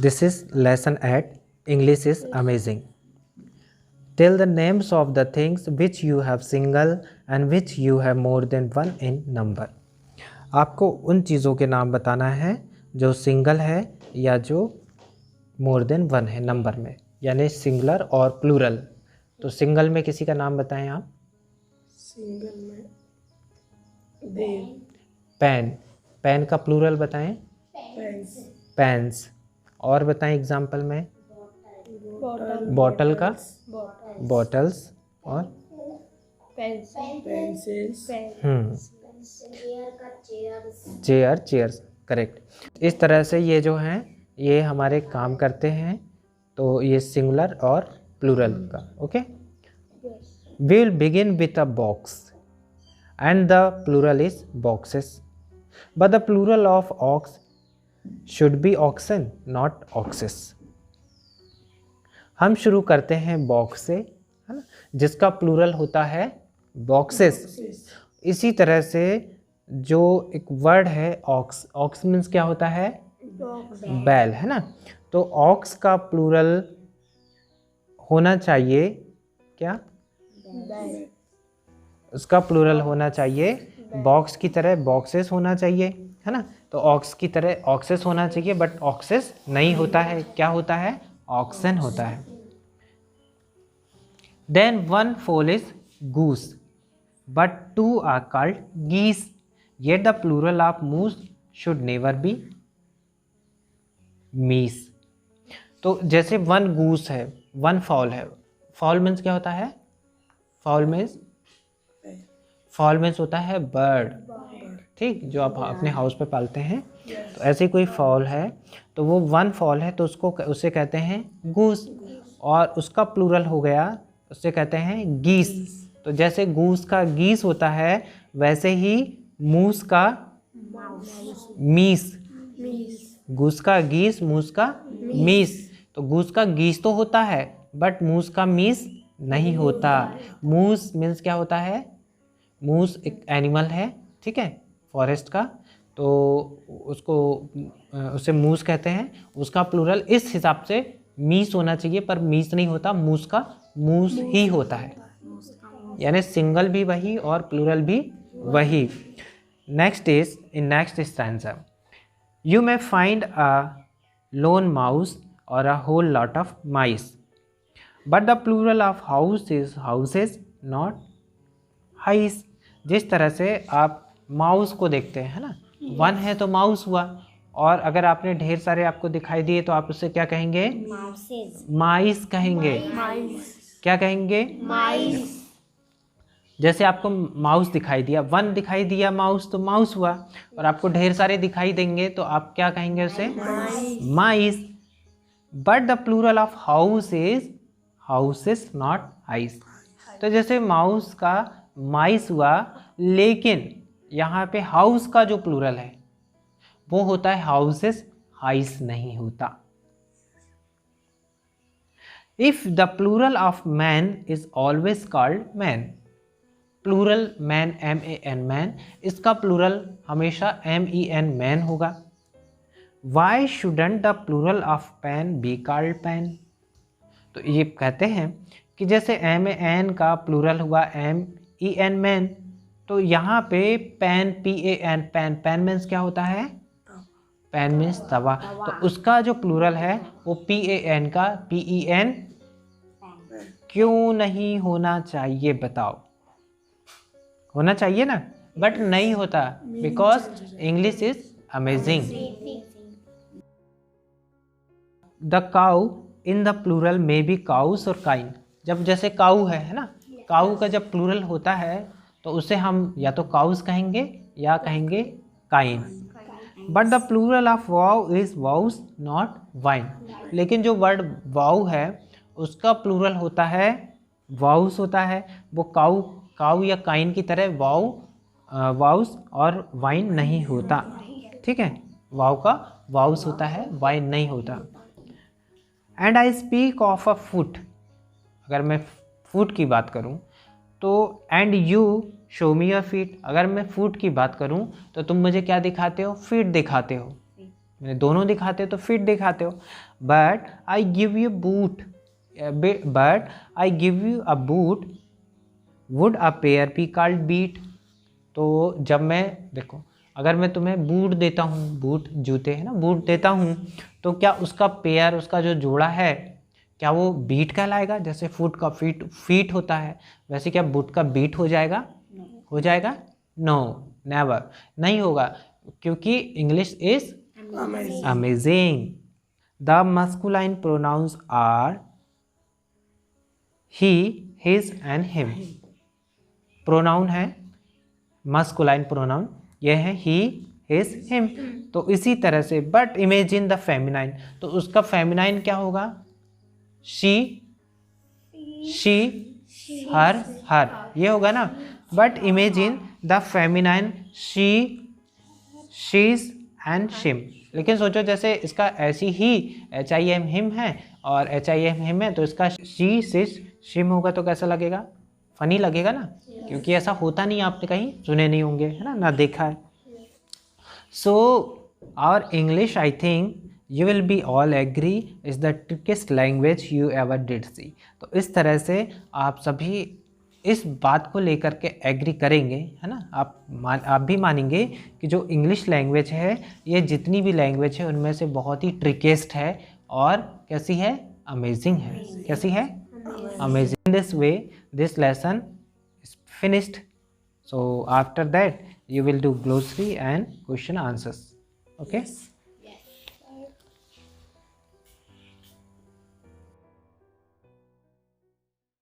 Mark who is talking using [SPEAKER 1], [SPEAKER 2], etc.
[SPEAKER 1] This is lesson at English is amazing. Tell the names of the things which you have single and which you have more than one in number. आपको उन चीज़ों के नाम बताना है जो single है या जो मोर देन वन है नंबर में, यानी सिंगुलर और प्लूरल। तो सिंगल में किसी का नाम बताएं आप।
[SPEAKER 2] सिंगल में देव,
[SPEAKER 1] पेन, पेन का प्लूरल बताएं।
[SPEAKER 2] Pens,
[SPEAKER 1] pens. और बताएं एग्जाम्पल में।
[SPEAKER 2] बॉटल,
[SPEAKER 1] बॉटल का बॉटल्स और
[SPEAKER 2] पेंसिल्स,
[SPEAKER 1] चेयर, चेयर्स, करेक्ट। इस तरह से ये जो हैं ये हमारे काम करते हैं। तो ये सिंगुलर और प्लूरल का, okay. We will begin with a box and the plural is boxes, but the plural of ox should be oxen not oxes. हम शुरू करते हैं बॉक्स से, है ना, जिसका प्लूरल होता है बॉक्सेस। इसी तरह से जो एक वर्ड है ऑक्स, ऑक्स मीन्स क्या होता है, बैल, है ना। तो ऑक्स का प्लूरल होना चाहिए क्या, उसका प्लूरल होना चाहिए बॉक्स की तरह बॉक्सेस होना चाहिए, है ना। तो ऑक्स की तरह ऑक्सेस होना चाहिए, बट ऑक्सेस नहीं होता है, क्या होता है, ऑक्सन होता है। देन वन फोल is goose but two are called geese, yet the plural of moose should never be meese. तो जैसे वन गूस है, वन फॉल है। फॉल मीन्स क्या होता है, फॉल मीन्स होता है बर्ड, ठीक, जो आप अपने हाउस पे पालते हैं। तो ऐसे कोई फॉल है तो वो वन फॉल है, तो उसे कहते हैं गूस, और उसका प्लूरल हो गया, उससे कहते हैं गीस। तो जैसे गूस का गीस होता है, वैसे ही मूस का मीस, गूस का गीस, मूस का मीस। तो गूस का गीस तो होता है, बट मूस का मीस नहीं होता। मूस मीन्स क्या होता है, मूस एक एनिमल है, ठीक है, फॉरेस्ट का। तो उसे मूस कहते हैं। उसका प्लूरल इस हिसाब से मीस होना चाहिए, पर मीस नहीं होता, मूस का मूस ही होता है, यानी सिंगल भी वही और प्लूरल भी वही। Next is in next stanza, you may find a lone mouse और a whole lot of mice, but the plural of house is houses not hice. जिस तरह से आप माउस को देखते हैं, है ना, वन है तो माउस हुआ, और अगर आपने ढेर सारे आपको दिखाई दिए तो आप उससे क्या कहेंगे, माइस कहेंगे। क्या कहेंगे, माइस। जैसे आपको माउस दिखाई दिया, वन दिखाई दिया माउस, तो माउस हुआ, और आपको ढेर सारे दिखाई देंगे तो आप क्या कहेंगे उसे, mice. But the plural of house is houses not hice. तो जैसे माउस का माइस हुआ, लेकिन यहाँ पे हाउस का जो प्लूरल है वो होता है हाउसेस, हाइस नहीं होता। If the plural of man is always called men, plural men, MAN man, इसका प्लूरल हमेशा MEN मैन होगा। Why shouldn't the plural of pen be called pen. तो ये कहते हैं कि जैसे MAN का प्लूरल हुआ MEN मैन, तो यहाँ पे पेन PAN, पेन मीन्स क्या होता है, पेन मीन्स तवा, तो उसका जो प्लूरल है वो PAN का PEN क्यों नहीं होना चाहिए, बताओ। होना चाहिए ना, बट नहीं होता, because English is amazing. The cow in the plural may be cows or kine. जब जैसे काऊ है ना, काऊ का जब प्लूरल होता है तो उसे हम या तो काउस कहेंगे या कहेंगे kine. But the plural of vow is vows not vine. लेकिन जो वर्ड वाउ है उसका प्लूरल होता है वाउस होता है, वो काऊ या काइन की तरह वाउस और वाइन नहीं होता, ठीक है। वाउ का वाउस होता है, वाइन नहीं होता। And I speak of a foot, अगर मैं फुट की बात करूं तो and you show me a feet, अगर मैं फुट की बात करूं तो तुम मुझे क्या दिखाते हो, फीट दिखाते हो। मैंने दोनों दिखाते हो तो फीट दिखाते हो। But I give you boot, but I give you a boot, would a pair be called beet. तो जब मैं, देखो अगर मैं तुम्हें बूट देता हूँ, बूट जूते है ना, बूट देता हूँ, तो क्या उसका पेयर, उसका जो जोड़ा है, क्या वो बीट कहलाएगा? जैसे फुट का फीट फीट होता है, वैसे क्या बूट का बीट हो जाएगा? हो जाएगा? नो, नेवर, नहीं होगा, क्योंकि English is
[SPEAKER 2] Amazing.
[SPEAKER 1] Amazing. The masculine pronouns are he, his and him. Pronoun है मस्कुलाइन प्रोनाउन, ये है ही, हिज, हिम। तो इसी तरह से बट इमेजिन द फेमिनाइन, तो उसका फेमिनाइन क्या होगा? शी, शी, हर, हर, ये होगा ना। But imagine the feminine she, shis and shim. लेकिन सोचो जैसे इसका ऐसी ही HIM हिम है और HIM हिम है, तो इसका शी, सिस, शिम होगा, तो कैसा लगेगा? फनी लगेगा ना, क्योंकि ऐसा होता नहीं, आपने कहीं सुने नहीं होंगे, है ना, ना देखा है। So our English, I think you will be all agree, is the trickiest language you ever did see. तो इस तरह से आप सभी इस बात को लेकर के एग्री करेंगे, है ना, आप भी मानेंगे कि जो इंग्लिश लैंग्वेज है, ये जितनी भी लैंग्वेज है उनमें से बहुत ही ट्रिकेस्ट है, और कैसी है? अमेजिंग है। कैसी है? Amazing. This way this lesson is finished. So after that you will do glossary and question answers. Okay.